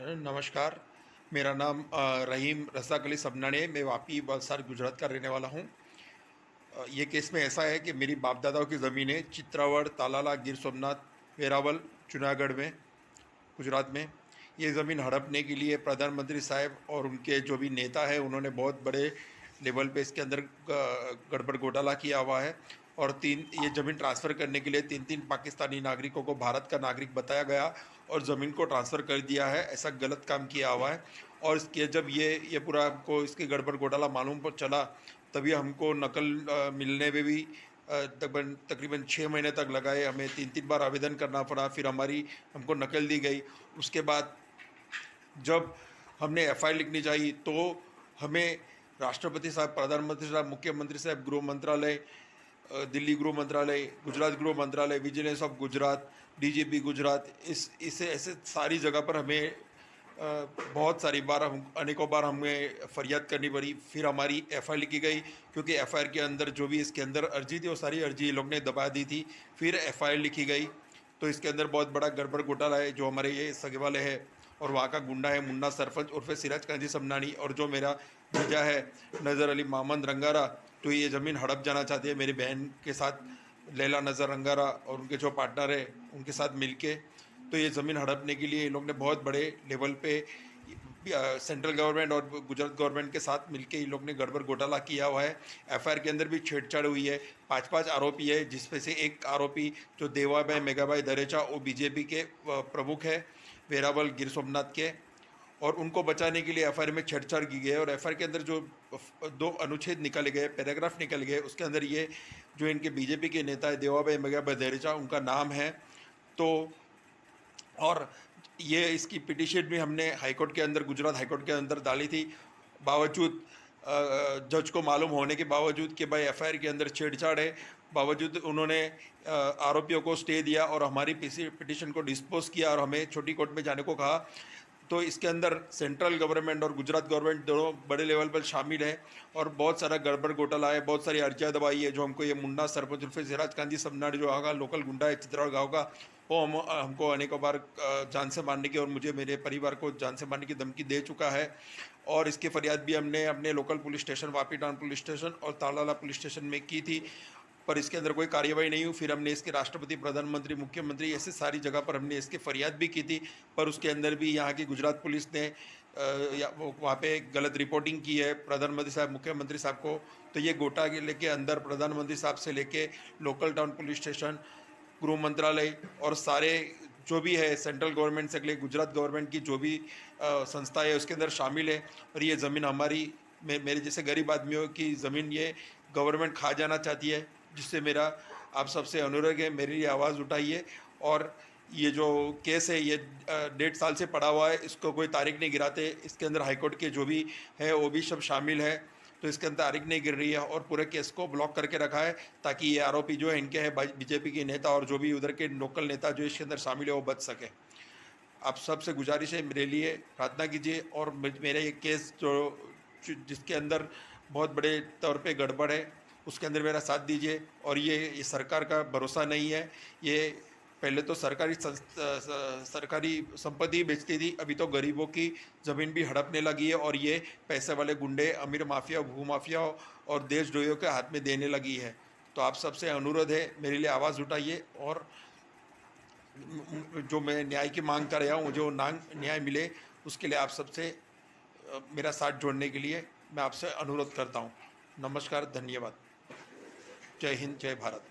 नमस्कार। मेरा नाम रहीम रज़ाक अली सबनानी है। मैं वापी वलसाड गुजरात का रहने वाला हूँ। ये केस में ऐसा है कि मेरी बाप दादाओं की ज़मीनें चित्रावड़, तालाला, गिर सोमनाथ, वेरावल, जूनागढ़ में, गुजरात में। ये ज़मीन हड़पने के लिए प्रधानमंत्री साहब और उनके जो भी नेता हैं उन्होंने बहुत बड़े लेवल पे इसके अंदर गड़बड़ घोटाला किया हुआ है। और ये ज़मीन ट्रांसफ़र करने के लिए तीन तीन पाकिस्तानी नागरिकों को भारत का नागरिक बताया गया और ज़मीन को ट्रांसफ़र कर दिया है। ऐसा गलत काम किया हुआ है। और इसके जब ये पूरा हमको इसके गड़बड़ घोटाला मालूम चला, तभी हमको नकल मिलने में भी तकरीबन 6 महीने तक लगाए। हमें तीन तीन बार आवेदन करना पड़ा, फिर हमको नकल दी गई। उसके बाद जब हमने एफआईआर लिखनी चाहिए तो हमें राष्ट्रपति साहब, प्रधानमंत्री साहब, मुख्यमंत्री साहब, गृह मंत्रालय, दिल्ली गृह मंत्रालय, गुजरात गृह मंत्रालय, vigilance of Gujarat, DGP Gujarat, इसे ऐसे सारी जगह पर हमें बहुत सारी बार अनेकों बार हमें फरियाद करनी पड़ी। फिर हमारी एफआईआर लिखी गई, क्योंकि एफआईआर के अंदर जो भी इसके अंदर अर्जी थी वो सारी अर्जी ये लोग ने दबा दी थी। फिर एफआईआर लिखी गई तो इसके अंदर बहुत बड़ा गड़बड़ घोटाला है। जो हमारे ये सगे वाले है और वहाँ का गुंडा है मुन्ना सरपंच उर्फे सिराज काजी समनानी, और जो मेरा भतीजा है नज़र अली मोहम्मद रंगारा, तो ये ज़मीन हड़प जाना चाहती है मेरी बहन के साथ, लैला नज़र रंगारा और उनके जो पार्टनर है उनके साथ मिलके। तो ये ज़मीन हड़पने के लिए ये लोग ने बहुत बड़े लेवल पे सेंट्रल गवर्नमेंट और गुजरात गवर्नमेंट के साथ मिलके ये लोग ने गड़बड़ घोटाला किया हुआ है। एफआईआर के अंदर भी छेड़छाड़ हुई है। पाँच पाँच आरोपी है, जिसमें से एक आरोपी जो देवाभाई मेघाभाई दरेचा वो बीजेपी के प्रमुख है, वेरावल गिर सोमनाथ के। और उनको बचाने के लिए एफआईआर में छेड़छाड़ की गई है। और एफआईआर के अंदर जो दो अनुच्छेद निकाले गए, पैराग्राफ निकल गए, उसके अंदर ये जो इनके बीजेपी के नेता है देवाभाई मेघाभाई दरेचा, उनका नाम है। तो और ये इसकी पिटीशन भी हमने हाईकोर्ट के अंदर, गुजरात हाईकोर्ट के अंदर डाली थी। बावजूद जज को मालूम होने के बावजूद कि भाई एफआईआर के अंदर छेड़छाड़ है, बावजूद उन्होंने आरोपियों को स्टे दिया और हमारी पिटीशन को डिस्पोज किया और हमें छोटी कोर्ट में जाने को कहा। तो इसके अंदर सेंट्रल गवर्नमेंट और गुजरात गवर्नमेंट दोनों बड़े लेवल पर शामिल है और बहुत सारा गड़बड़ घोटाला है, बहुत सारी अर्जियाँ दबाई है। जो हमको ये मुन्ना सरपंच उर्फे सिराज कांजी समनाड़ी जो आगा लोकल गुंडा है चित्रौड़ गाँव का, वो हमको अनेकों बार जान से मारने की और मुझे मेरे परिवार को जान से मारने की धमकी दे चुका है। और इसकी फरियाद भी हमने अपने local police station, Vapi town police station और तालाला पुलिस स्टेशन में की थी, पर इसके अंदर कोई कार्यवाही नहीं हुई। फिर हमने इसके राष्ट्रपति, प्रधानमंत्री, मुख्यमंत्री, ऐसे सारी जगह पर हमने इसकी फरियाद भी की थी, पर उसके अंदर भी यहाँ की गुजरात पुलिस ने वहाँ पे गलत रिपोर्टिंग की है प्रधानमंत्री साहब, मुख्यमंत्री साहब को। तो ये घोटाले के अंदर प्रधानमंत्री साहब से लेके लोकल टाउन पुलिस स्टेशन, गृह मंत्रालय और सारे जो भी है सेंट्रल गवर्नमेंट से लेकर गुजरात गवर्नमेंट की जो भी संस्था है उसके अंदर शामिल है। और ये ज़मीन हमारी, मेरे जैसे गरीब आदमियों की ज़मीन ये गवर्नमेंट खा जाना चाहती है, जिससे मेरा आप सबसे अनुरोध है, मेरी आवाज़ उठाइए। और ये जो केस है ये 1.5 साल से पड़ा हुआ है, इसको कोई तारीख नहीं गिराते। इसके अंदर हाईकोर्ट के जो भी है वो भी सब शामिल है, तो इसके अंदर तारीख नहीं गिर रही है और पूरे केस को ब्लॉक करके रखा है, ताकि ये आरोपी जो है इनके हैं बीजेपी के नेता और जो भी उधर के लोकल नेता जो इसके अंदर शामिल है वो बच सके। आप सबसे गुजारिश है, मेरे लिए प्रार्थना कीजिए और मेरे ये केस जिसके अंदर बहुत बड़े तौर पे गड़बड़ है उसके अंदर मेरा साथ दीजिए। और ये सरकार का भरोसा नहीं है। ये पहले तो सरकारी संपत्ति बेचती थी, अभी तो गरीबों की ज़मीन भी हड़पने लगी है और ये पैसे वाले गुंडे, अमीर माफिया, भूमाफिया और देशद्रोहियों के हाथ में देने लगी है। तो आप सबसे अनुरोध है, मेरे लिए आवाज़ उठाइए और जो मैं न्याय की मांग कर रहा हूँ, मुझे वो न्याय मिले, उसके लिए आप सबसे मेरा साथ जोड़ने के लिए मैं आपसे अनुरोध करता हूँ। नमस्कार, धन्यवाद। जय हिंद, जय भारत।